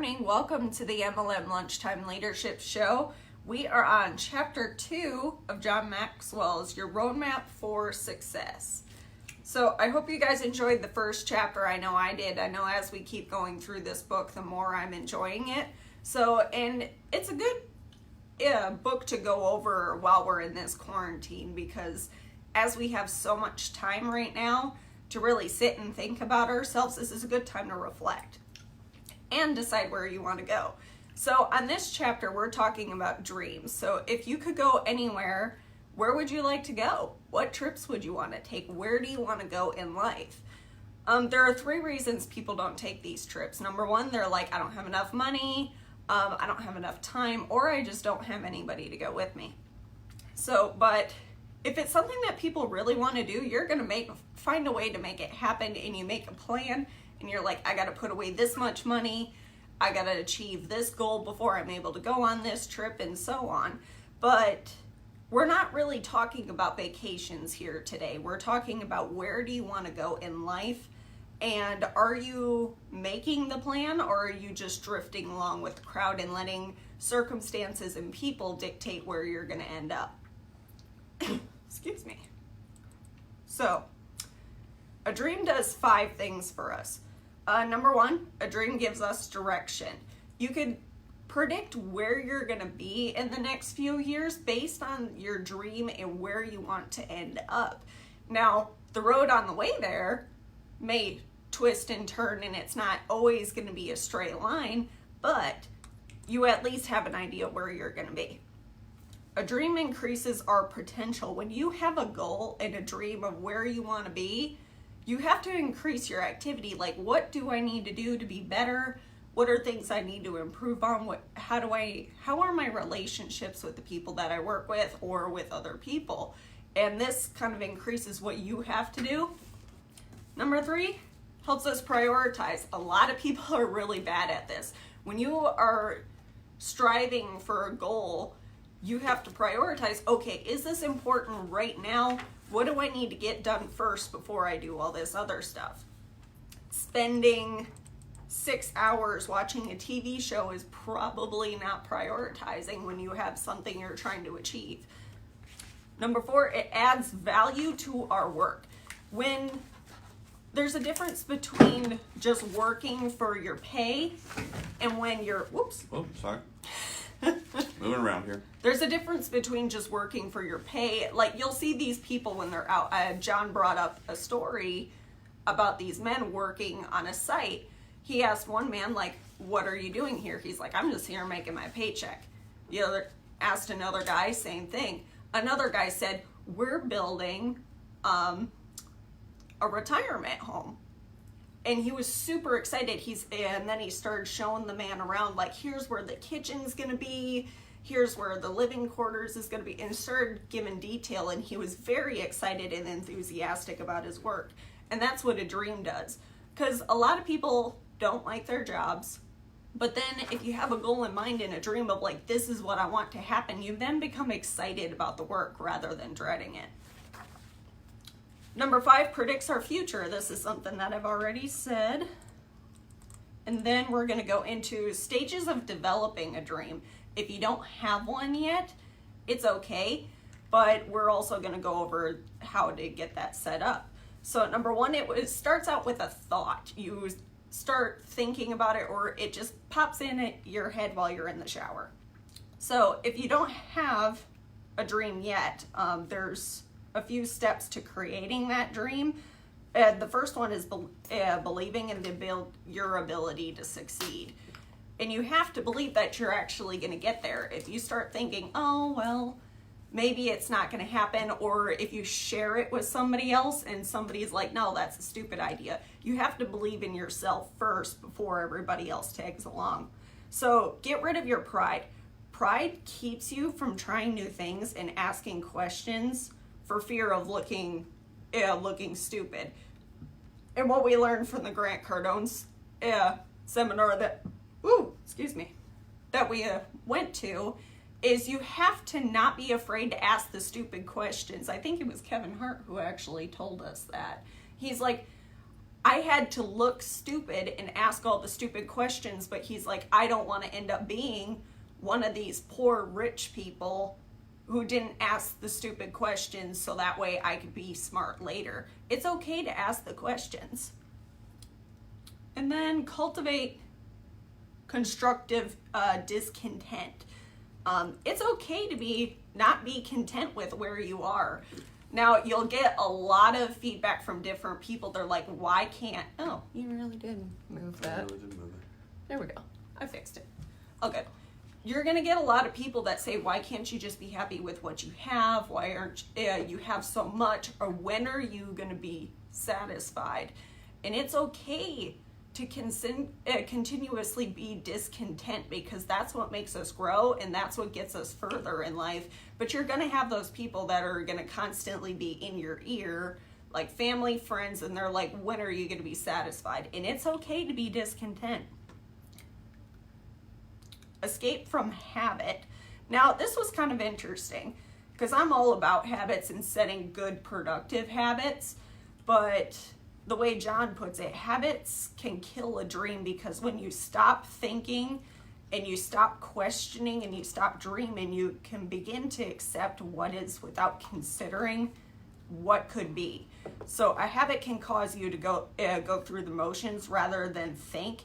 morning. Welcome to the MLM Lunchtime Leadership Show. We are on Chapter 2 of John Maxwell's Your Roadmap for Success. So I hope you guys enjoyed the first chapter. I know I did. I know as we keep going through this book, the more I'm enjoying it. And it's a good book to go over while we're in this quarantine, because as we have so much time right now to really sit and think about ourselves, this is a good time to reflect and decide where you want to go. So on this chapter, we're talking about dreams. So if you could go anywhere, where would you like to go? What trips would you want to take? Where do you want to go in life? There are 3 reasons people don't take these trips. Number 1, they're like, I don't have enough money, I don't have enough time, or I just don't have anybody to go with me. But if it's something that people really want to do, you're going to find a way to make it happen, and you make a plan, and you're like, I got to put away this much money, I got to achieve this goal before I'm able to go on this trip, and so on. But we're not really talking about vacations here today. We're talking about where do you want to go in life, and are you making the plan, or are you just drifting along with the crowd and letting circumstances and people dictate where you're going to end up? Excuse me. So, a dream does 5 things for us. Number 1, a dream gives us direction. You could predict where you're going to be in the next few years based on your dream and where you want to end up. Now, the road on the way there may twist and turn, and it's not always going to be a straight line, but you at least have an idea where you're going to be. A dream increases our potential. When you have a goal and a dream of where you want to be, you have to increase your activity. Like, what do I need to do to be better? What are things I need to improve on? How are my relationships with the people that I work with or with other people? And this kind of increases what you have to do. Number 3, helps us prioritize. A lot of people are really bad at this. When you are striving for a goal, you have to prioritize, okay, is this important right now? What do I need to get done first before I do all this other stuff? Spending 6 hours watching a TV show is probably not prioritizing when you have something you're trying to achieve. Number 4, it adds value to our work. When there's a difference between just working for your pay and when you're, Sorry. Moving around here. There's a difference between just working for your pay. Like, you'll see these people when they're out. John brought up a story about these men working on a site. He asked one man, like, what are you doing here? He's like, I'm just here making my paycheck. The other asked another guy, same thing. Another guy said, we're building a retirement home. And he was super excited. And then he started showing the man around, like, here's where the kitchen's gonna be, here's where the living quarters is gonna be, and started giving detail, and he was very excited and enthusiastic about his work. And that's what a dream does. Because a lot of people don't like their jobs, but then if you have a goal in mind and a dream of, like, this is what I want to happen, you then become excited about the work rather than dreading it. Number 5, predicts our future. This is something that I've already said. And then we're going to go into stages of developing a dream. If you don't have one yet, it's okay, but we're also going to go over how to get that set up. So number 1, it starts out with a thought. You start thinking about it, or it just pops in at your head while you're in the shower. So if you don't have a dream yet, there's a few steps to creating that dream. The first one is believing in your ability to succeed. And you have to believe that you're actually going to get there. If you start thinking, oh, well, maybe it's not going to happen, or if you share it with somebody else and somebody's like, no, that's a stupid idea. You have to believe in yourself first before everybody else tags along. So get rid of your pride. Pride keeps you from trying new things and asking questions for fear of looking stupid. And what we learned from the Grant Cardone's seminar that we went to is you have to not be afraid to ask the stupid questions. I think it was Kevin Hart who actually told us that. He's like, I had to look stupid and ask all the stupid questions, but he's like, I don't want to end up being one of these poor rich people who didn't ask the stupid questions so that way I could be smart later. It's okay to ask the questions. And then cultivate constructive discontent. It's okay to not be content with where you are. Now, you'll get a lot of feedback from different people. They're like, why can't... Oh, you really did move that. I really did move it. There we go. I fixed it. Okay. You're going to get a lot of people that say, why can't you just be happy with what you have? Why aren't you have so much? Or when are you going to be satisfied? And it's okay to continuously be discontent, because that's what makes us grow and that's what gets us further in life. But you're going to have those people that are going to constantly be in your ear, like family, friends, and they're like, when are you going to be satisfied? And it's okay to be discontent. Escape from habit. Now, this was kind of interesting because I'm all about habits and setting good, productive habits, but the way John puts it, habits can kill a dream, because when you stop thinking and you stop questioning and you stop dreaming, you can begin to accept what is without considering what could be. So a habit can cause you to go through the motions rather than think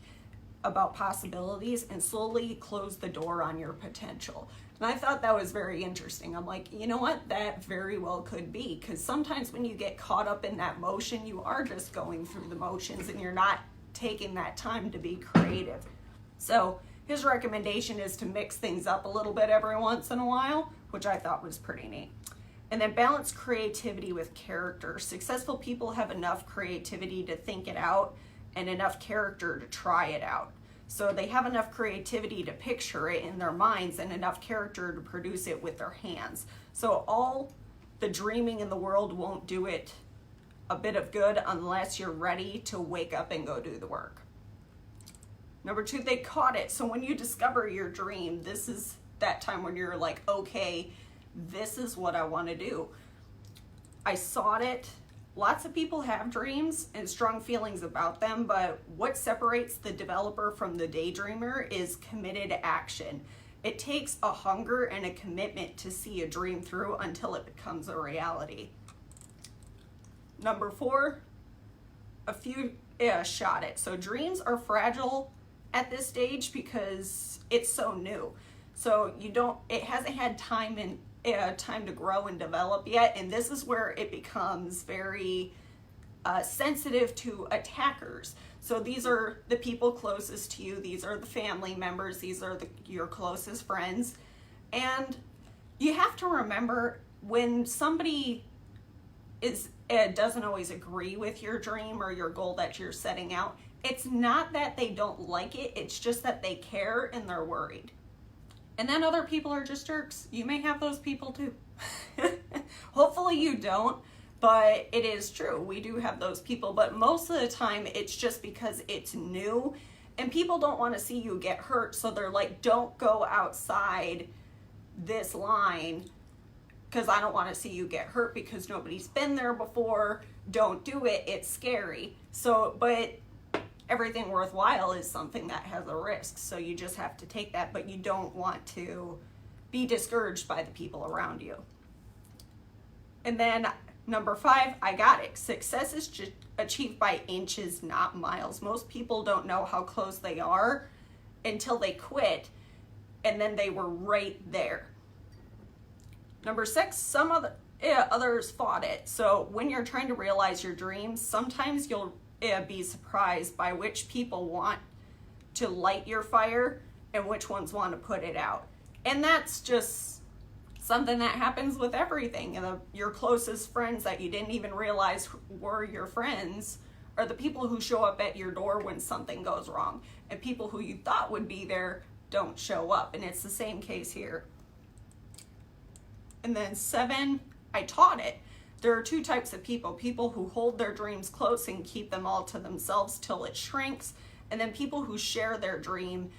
about possibilities and slowly close the door on your potential. And I thought that was very interesting. I'm like, you know what? That very well could be, because sometimes when you get caught up in that motion, you are just going through the motions and you're not taking that time to be creative. So his recommendation is to mix things up a little bit every once in a while, which I thought was pretty neat. And then balance creativity with character. Successful people have enough creativity to think it out and enough character to try it out. So they have enough creativity to picture it in their minds and enough character to produce it with their hands. So all the dreaming in the world won't do it a bit of good unless you're ready to wake up and go do the work. Number 2, they caught it. So when you discover your dream, this is that time when you're like, okay, this is what I want to do. I sought it. Lots of people have dreams and strong feelings about them, but what separates the developer from the daydreamer is committed action. It takes a hunger and a commitment to see a dream through until it becomes a reality. Number 4, a few shot it. So dreams are fragile at this stage because it's so new. So it hasn't had time to grow and develop yet, and this is where it becomes very sensitive to attackers. So these are the people closest to you, these are the family members, these are your closest friends, and you have to remember when somebody doesn't always agree with your dream or your goal that you're setting out, it's not that they don't like it, it's just that they care and they're worried. And then other people are just jerks. You may have those people too. Hopefully you don't, but it is true. We do have those people, but most of the time it's just because it's new and people don't want to see you get hurt. So they're like, don't go outside this line because I don't want to see you get hurt because nobody's been there before. Don't do it. It's scary. So, but everything worthwhile is something that has a risk, so you just have to take that, but you don't want to be discouraged by the people around you. And then number 5, I got it. Success is achieved by inches, not miles. Most people don't know how close they are until they quit, and then they were right there. Number 6, some others fought it. So when you're trying to realize your dreams, sometimes you'll be surprised by which people want to light your fire and which ones want to put it out. And that's just something that happens with everything. And your closest friends that you didn't even realize were your friends are the people who show up at your door when something goes wrong. And people who you thought would be there don't show up. And it's the same case here. And then 7, I taught it. There are 2 types of people who hold their dreams close and keep them all to themselves till it shrinks, and then people who share their dream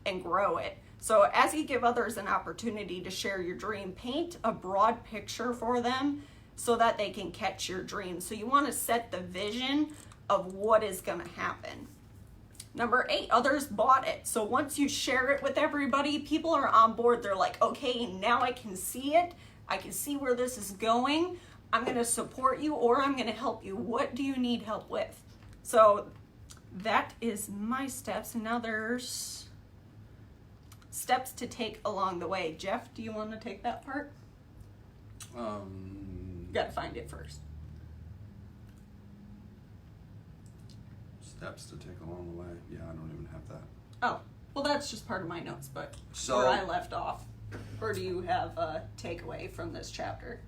and grow it. So as you give others an opportunity to share your dream, paint a broad picture for them so that they can catch your dream. So you want to set the vision of what is going to happen. Number 8, others bought it. So once you share it with everybody, people are on board. They're like, okay, now I can see it. I can see where this is going. I'm going to support you, or I'm going to help you. What do you need help with? So that is my steps. And now there's steps to take along the way. Jeff, do you want to take that part? You got to find it first. Steps to take along the way. Yeah, I don't even have that. Oh, well, that's just part of my notes, but So- where I left off. Or do you have a takeaway from this chapter?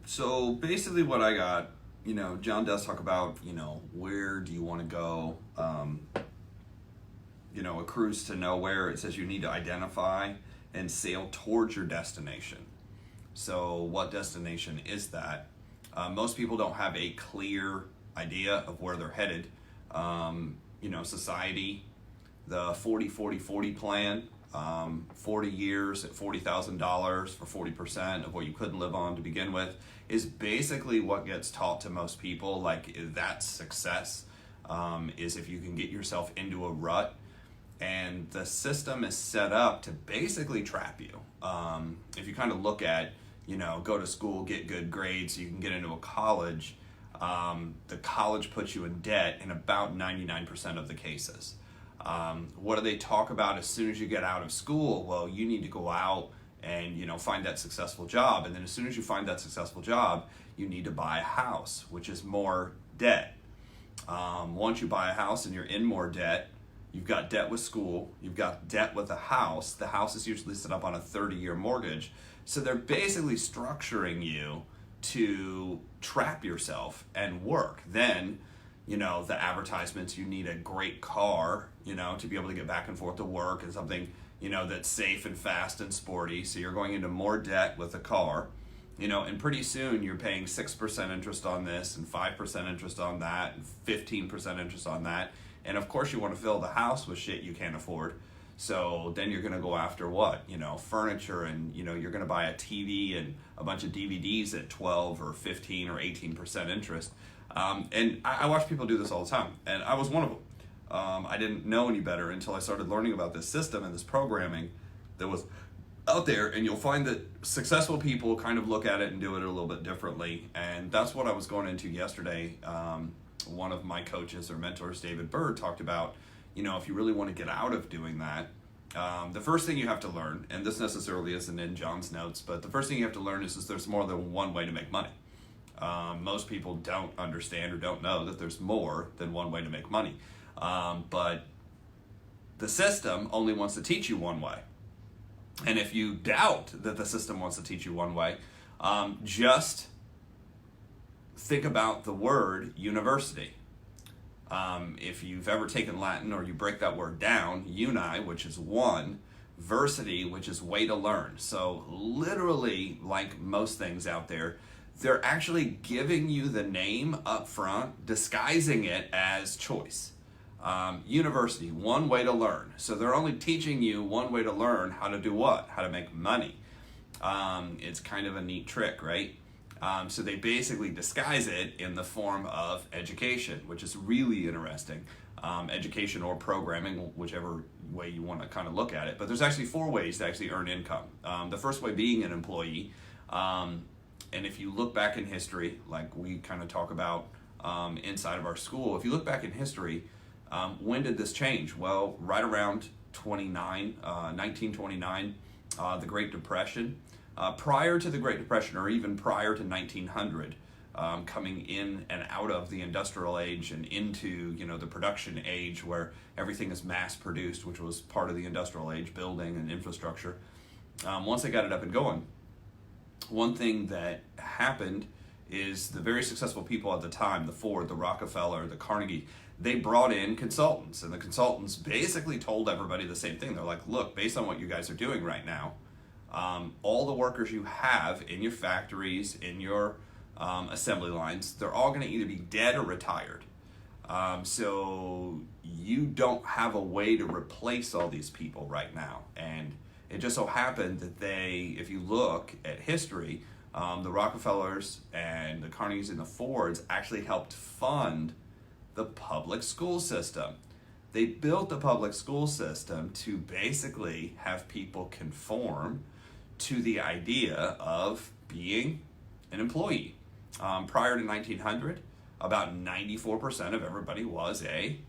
So basically what I got, John does talk about, where do you want to go? A cruise to nowhere. It says you need to identify and sail towards your destination. So what destination is that? Most people don't have a clear idea of where they're headed. Society, the 40-40-40 plan, 40 years at $40,000 for 40% of what you couldn't live on to begin with, is basically what gets taught to most people. Like, that's success, is if you can get yourself into a rut. And the system is set up to basically trap you. If you kind of look at, go to school, get good grades so you can get into a college, the college puts you in debt in about 99% of the cases. What do they talk about as soon as you get out of school? Well, you need to go out and, find that successful job. And then as soon as you find that successful job, you need to buy a house, which is more debt. Once you buy a house and you're in more debt, you've got debt with school, you've got debt with a house. The house is usually set up on a 30-year mortgage. So they're basically structuring you to trap yourself and work. Then, the advertisements, you need a great car, to be able to get back and forth to work, and something, that's safe and fast and sporty. So you're going into more debt with a car, and pretty soon you're paying 6% interest on this and 5% interest on that and 15% interest on that. And of course you want to fill the house with shit you can't afford. So then you're going to go after what? Furniture, and, you're going to buy a TV and a bunch of DVDs at 12 or 15 or 18% interest. And I watch people do this all the time, and I was one of them. I didn't know any better until I started learning about this system and this programming that was out there. And you'll find that successful people kind of look at it and do it a little bit differently. And that's what I was going into yesterday. One of my coaches or mentors, David Bird, talked about, if you really want to get out of doing that, the first thing you have to learn, and this necessarily isn't in John's notes, but the first thing you have to learn is there's more than one way to make money. Most people don't understand or don't know that there's more than one way to make money. But the system only wants to teach you one way. And if you doubt that the system wants to teach you one way, just think about the word university. If you've ever taken Latin, or you break that word down, uni, which is one, versity, which is way to learn. So literally, like most things out there, they're actually giving you the name up front, disguising it as choice. University, one way to learn. So they're only teaching you one way to learn how to do what? How to make money. It's kind of a neat trick, right? So they basically disguise it in the form of education, which is really interesting. Education or programming, whichever way you want to kind of look at it. But there's actually 4 ways to actually earn income. The first way being an employee. And if you look back in history, like we kind of talk about inside of our school, if you look back in history, when did this change? Well, right around 1929, the Great Depression. Prior to the Great Depression, or even prior to 1900, coming in and out of the industrial age and into the production age, where everything is mass produced, which was part of the industrial age, building and infrastructure. Once they got it up and going, one thing that happened is the very successful people at the time, the Ford, the Rockefeller, the Carnegie, they brought in consultants, and the consultants basically told everybody the same thing. They're like, look, based on what you guys are doing right now, all the workers you have in your factories, in your assembly lines, they're all going to either be dead or retired. So you don't have a way to replace all these people right now. And it just so happened that they, if you look at history, the Rockefellers and the Carnegies and the Fords actually helped fund The public school system. They built the public school system to basically have people conform to the idea of being an employee. Prior to 1900, about 94% of everybody was a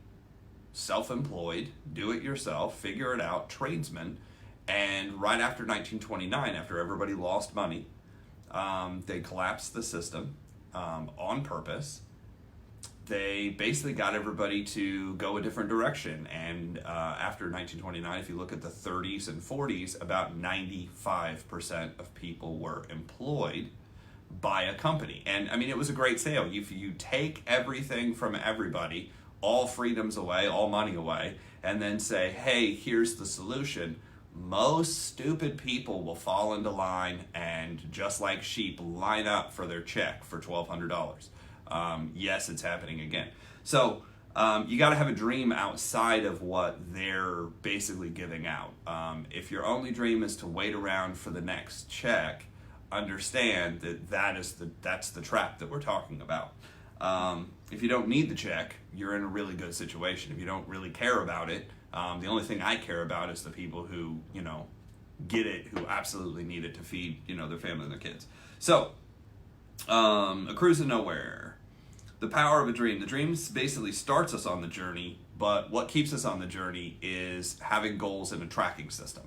self-employed, do-it-yourself, figure-it-out tradesman. And right after 1929, after everybody lost money, they collapsed the system on purpose. They basically got everybody to go a different direction. And after 1929, if you look at the 30s and 40s, about 95% of people were employed by a company. And I mean, it was a great sale. If you take everything from everybody, all freedoms away, all money away, and then say, hey, here's the solution, most stupid people will fall into line and, just like sheep, line up for their check for $1,200. Yes, it's happening again. So you got to have a dream outside of what they're basically giving out. If your only dream is to wait around for the next check, understand that that's the trap that we're talking about. If you don't need the check, you're in a really good situation. If you don't really care about it, the only thing I care about is the people who, get it, who absolutely need it to feed, their family and their kids. So, a cruise to nowhere. The power of a dream. The dream basically starts us on the journey, but what keeps us on the journey is having goals and a tracking system,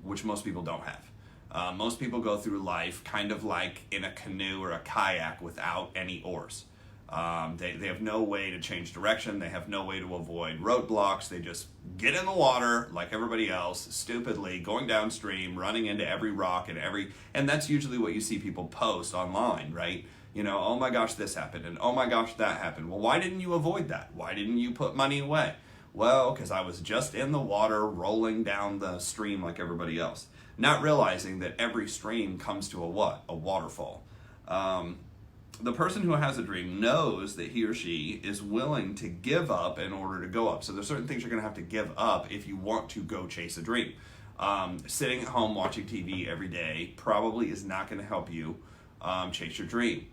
which most people don't have. Most people go through life kind of like in a canoe or a kayak without any oars. They have no way to change direction. They have no way to avoid roadblocks. They just get in the water like everybody else, stupidly, going downstream, running into every rock and that's usually what you see people post online, right? Oh my gosh, this happened, and oh my gosh, that happened. Well, why didn't you avoid that? Why didn't you put money away? Well, because I was just in the water rolling down the stream like everybody else. Not realizing that every stream comes to a what? A waterfall. The person who has a dream knows that he or she is willing to give up in order to go up. So there's certain things you're going to have to give up if you want to go chase a dream. Sitting at home watching TV every day probably is not going to help you chase your dream.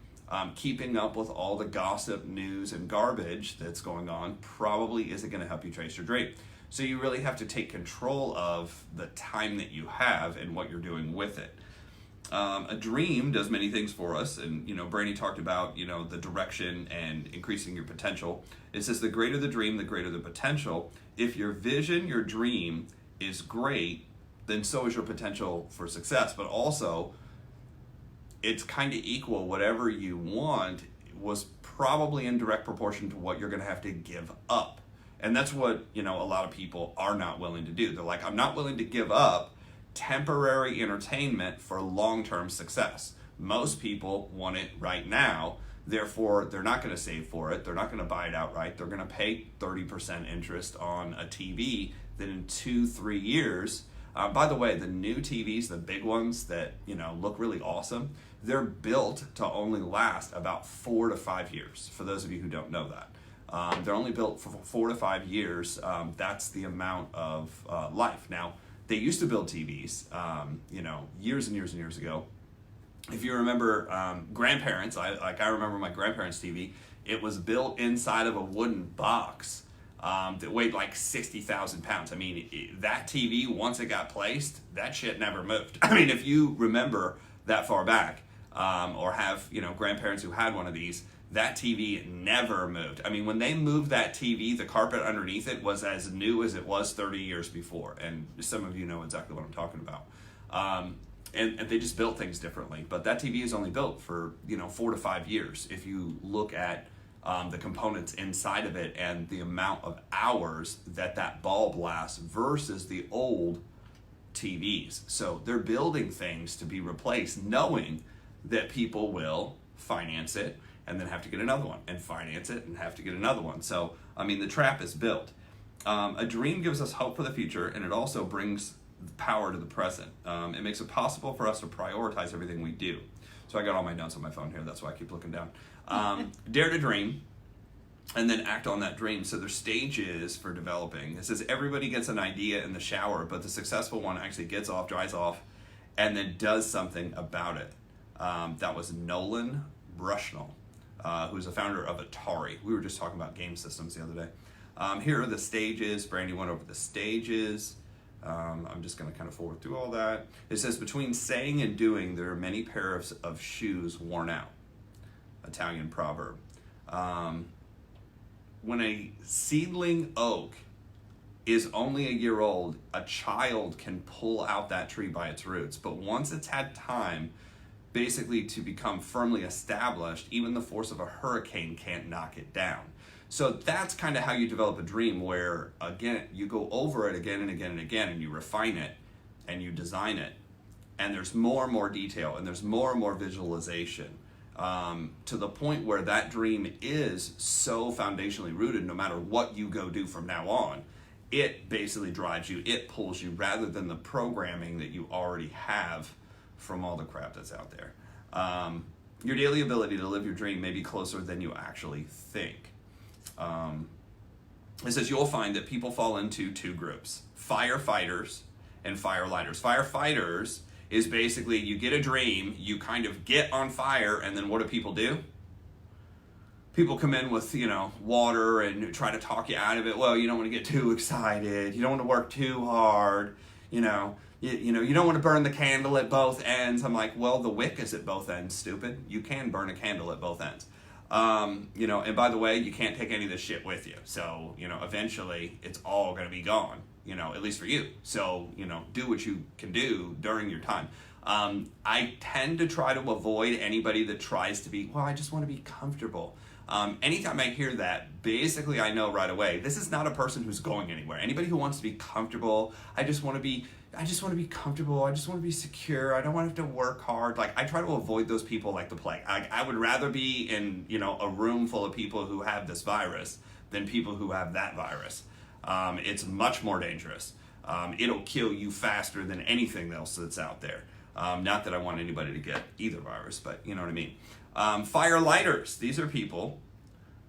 Keeping up with all the gossip, news, and garbage that's going on probably isn't going to help you chase your dream. So you really have to take control of the time that you have and what you're doing with it. A dream does many things for us, and Brandy talked about the direction and increasing your potential. It says the greater the dream, the greater the potential. If your vision, your dream is great, then so is your potential for success. But also, it's kind of equal. Whatever you want was probably in direct proportion to what you're going to have to give up. And that's what, a lot of people are not willing to do. They're like, I'm not willing to give up temporary entertainment for long-term success. Most people want it right now. Therefore, they're not going to save for it. They're not going to buy it outright. They're going to pay 30% interest on a TV that in 2-3 years, by the way, the new TVs, the big ones that, look really awesome, they're built to only last about 4 to 5 years, for those of you who don't know that. They're only built for 4 to 5 years. That's the amount of life. Now, they used to build TVs, years and years and years ago. If you remember grandparents, I remember my grandparents' TV, it was built inside of a wooden box that weighed like 60,000 pounds. I mean, that TV, once it got placed, that shit never moved. I mean, if you remember that far back, or have, grandparents who had one of these, that TV never moved. I mean, when they moved that TV, the carpet underneath it was as new as it was 30 years before. And some of you know exactly what I'm talking about. And they just built things differently. But that TV is only built for, 4 to 5 years. If you look at the components inside of it and the amount of hours that bulb lasts versus the old TVs. So they're building things to be replaced, knowing that people will finance it and then have to get another one, and finance it and have to get another one. So, I mean, the trap is built. A dream gives us hope for the future, and it also brings power to the present. It makes it possible for us to prioritize everything we do. So I got all my notes on my phone here, that's why I keep looking down. Dare to dream, and then act on that dream. So there's stages for developing. It says everybody gets an idea in the shower, but the successful one actually gets off, dries off, and then does something about it. That was Nolan Bushnell. who's the founder of Atari. We were just talking about game systems the other day. Here are the stages. Brandy went over the stages. I'm just going to kind of forward through all that. It says, between saying and doing, there are many pairs of shoes worn out. Italian proverb. When a seedling oak is only a year old, a child can pull out that tree by its roots. But once it's had time, basically to become firmly established, even the force of a hurricane can't knock it down. So that's kind of how you develop a dream, where, again, you go over it again and again and again, and you refine it, and you design it. And there's more and more detail, and there's more and more visualization, to the point where that dream is so foundationally rooted, no matter what you go do from now on, it basically drives you, it pulls you, rather than the programming that you already have from all the crap that's out there. Your daily ability to live your dream may be closer than you actually think. It says you'll find that people fall into two groups: firefighters and firelighters. Firefighters is basically, you get a dream, you kind of get on fire, and then what do people do? People come in with, water and try to talk you out of it. Well, you don't want to get too excited. You don't want to work too hard. You don't want to burn the candle at both ends. I'm like, well, the wick is at both ends, stupid. You can burn a candle at both ends. And by the way, you can't take any of this shit with you. So, eventually it's all going to be gone, at least for you. So, do what you can do during your time. I tend to try to avoid anybody that tries to be, well, I just want to be comfortable. Anytime I hear that, basically I know right away, this is not a person who's going anywhere. Anybody who wants to be comfortable, I just want to be comfortable. I just want to be secure. I don't want to have to work hard. Like, I try to avoid those people like the plague. I would rather be in, a room full of people who have this virus than people who have that virus. It's much more dangerous. It'll kill you faster than anything else that's out there. Not that I want anybody to get either virus, but you know what I mean. Firelighters, these are people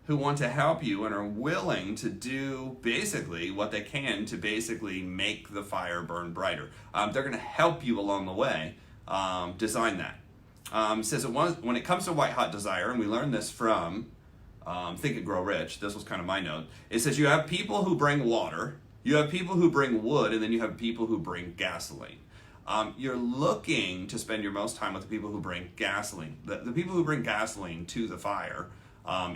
who want to help you and are willing to do basically what they can to basically make the fire burn brighter. They're going to help you along the way design that. It says when it comes to white hot desire, and we learned this from Think and Grow Rich, this was kind of my note. It says you have people who bring water, you have people who bring wood, and then you have people who bring gasoline. You're looking to spend your most time with the people who bring gasoline. The people who bring gasoline to the fire,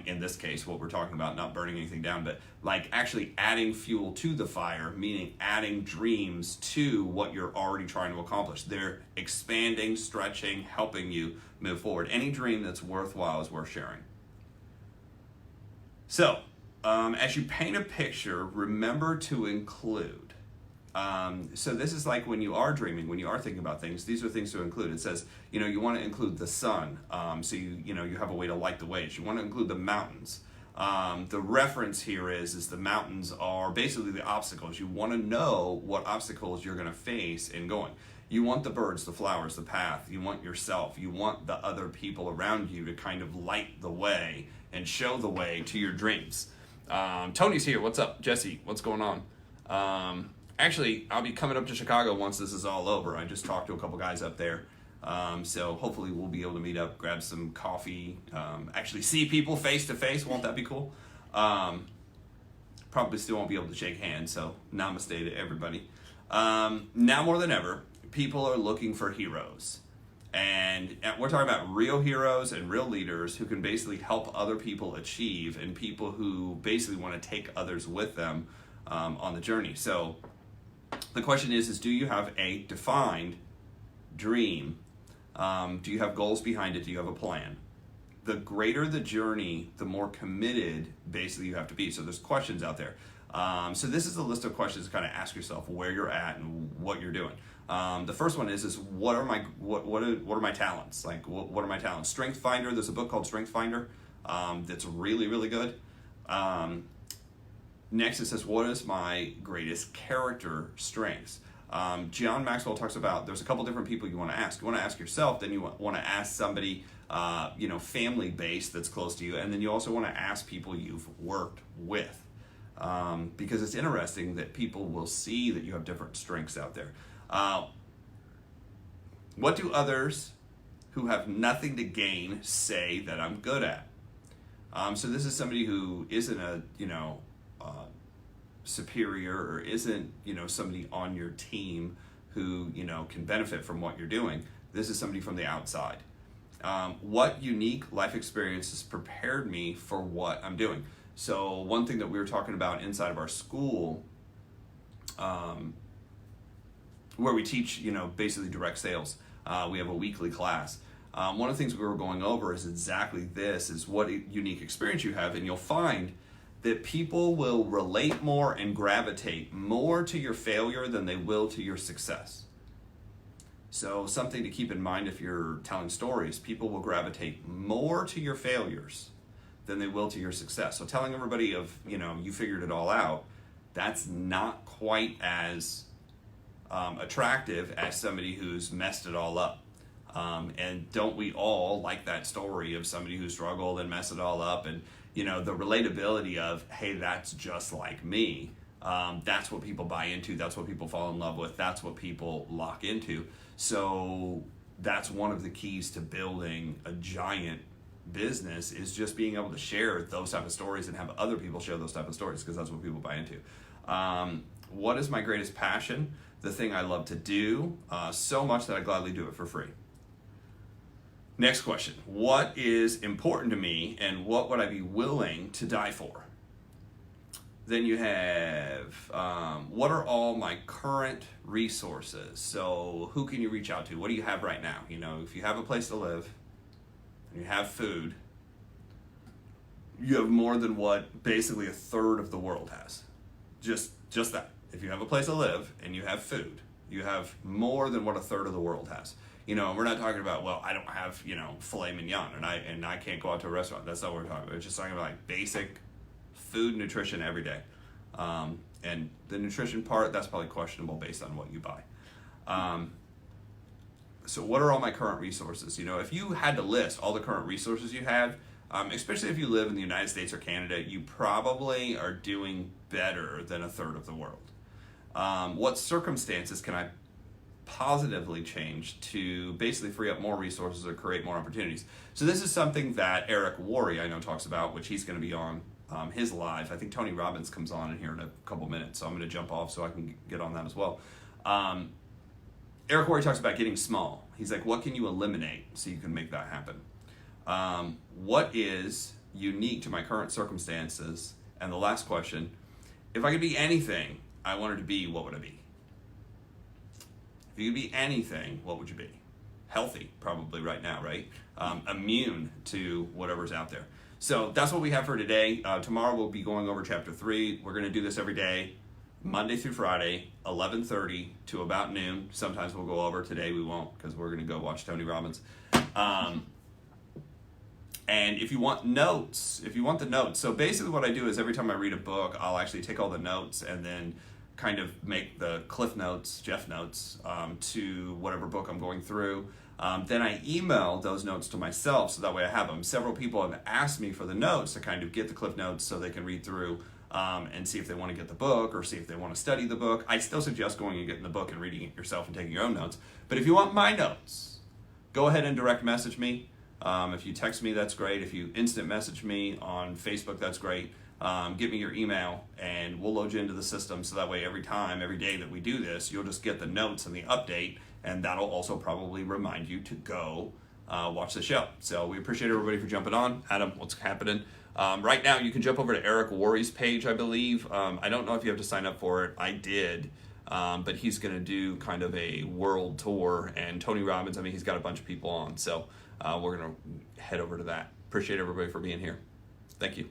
in this case, what we're talking about, not burning anything down, but like actually adding fuel to the fire, meaning adding dreams to what you're already trying to accomplish. They're expanding, stretching, helping you move forward. Any dream that's worthwhile is worth sharing. So, as you paint a picture, remember to include. So this is like when you are dreaming, when you are thinking about things, these are things to include. It says, you want to include the sun, so you have a way to light the ways. You want to include the mountains. The reference here is the mountains are basically the obstacles. You want to know what obstacles you're going to face in going. You want the birds, the flowers, the path. You want yourself. You want the other people around you to kind of light the way and show the way to your dreams. Tony's here. What's up? Jesse, what's going on? Actually, I'll be coming up to Chicago once this is all over. I just talked to a couple guys up there. So hopefully we'll be able to meet up, grab some coffee, actually see people face to face. Won't that be cool? Probably still won't be able to shake hands, so namaste to everybody. Now more than ever, people are looking for heroes. And we're talking about real heroes and real leaders who can basically help other people achieve, and people who basically want to take others with them on the journey. So the question is do you have a defined dream? Do you have goals behind it? Do you have a plan? The greater the journey, the more committed basically you have to be. So there's questions out there. So this is a list of questions to kind of ask yourself where you're at and what you're doing. The first one is what are my talents? Like what are my talents? Strength Finder. There's a book called Strength Finder that's really, really good. Next, it says, what is my greatest character strengths? John Maxwell talks about there's a couple different people you want to ask. You want to ask yourself, then you want to ask somebody, family-based that's close to you, and then you also want to ask people you've worked with. Because it's interesting that people will see that you have different strengths out there. What do others who have nothing to gain say that I'm good at? So this is somebody who isn't a, superior, or isn't, somebody on your team who, can benefit from what you're doing. This is somebody from the outside. What unique life experiences prepared me for what I'm doing? So one thing that we were talking about inside of our school, where we teach, basically direct sales. We have a weekly class. One of the things we were going over is exactly this, is what unique experience you have, and you'll find that people will relate more and gravitate more to your failure than they will to your success. So something to keep in mind if you're telling stories, people will gravitate more to your failures than they will to your success. So telling everybody of, you figured it all out, that's not quite as attractive as somebody who's messed it all up. And don't we all like that story of somebody who struggled and messed it all up, and the relatability of, hey, that's just like me. That's what people buy into. That's what people fall in love with. That's what people lock into. So that's one of the keys to building a giant business, is just being able to share those type of stories and have other people share those type of stories, because that's what people buy into. What is my greatest passion? The thing I love to do so much that I gladly do it for free. Next question. What is important to me, and what would I be willing to die for? Then you have, what are all my current resources? So who can you reach out to? What do you have right now? If you have a place to live, and you have food, you have more than what basically a third of the world has. Just that. If you have a place to live and you have food, you have more than what a third of the world has. We're not talking about, well, I don't have, filet mignon and I can't go out to a restaurant. That's not what we're talking about. We're just talking about like basic food nutrition every day. And the nutrition part, that's probably questionable based on what you buy. So what are all my current resources? If you had to list all the current resources you have, especially if you live in the United States or Canada, you probably are doing better than a third of the world. What circumstances can I positively change to basically free up more resources or create more opportunities? So this is something that Eric Worre, I know, talks about, which he's going to be on his live. I think Tony Robbins comes on in here in a couple minutes, so I'm going to jump off so I can get on that as well. Eric Worre talks about getting small. He's like, what can you eliminate so you can make that happen? What is unique to my current circumstances? And the last question, if I could be anything I wanted to be, what would I be? If you could be anything, what would you be? Healthy, probably right now, right? Immune to whatever's out there. So that's what we have for today. Tomorrow we'll be going over chapter 3. We're going to do this every day, Monday through Friday, 11:30 to about noon. Sometimes we'll go over. Today we won't, because we're going to go watch Tony Robbins. And if you want notes, the notes, so basically what I do is every time I read a book, I'll actually take all the notes and then kind of make the Cliff Notes, Jeff Notes, to whatever book I'm going through. Then I email those notes to myself, so that way I have them. Several people have asked me for the notes to kind of get the Cliff Notes so they can read through and see if they want to get the book or see if they want to study the book. I still suggest going and getting the book and reading it yourself and taking your own notes. But if you want my notes, go ahead and direct message me. If you text me, that's great. If you instant message me on Facebook, that's great. Give me your email and we'll load you into the system, so that way every day that we do this, you'll just get the notes and the update, and that'll also probably remind you to go watch the show. So we appreciate everybody for jumping on. Adam, what's happening? Right now you can jump over to Eric Worre's page, I believe. I don't know if you have to sign up for it. I did. But he's going to do kind of a world tour, and Tony Robbins, he's got a bunch of people on. So we're going to head over to that. Appreciate everybody for being here. Thank you.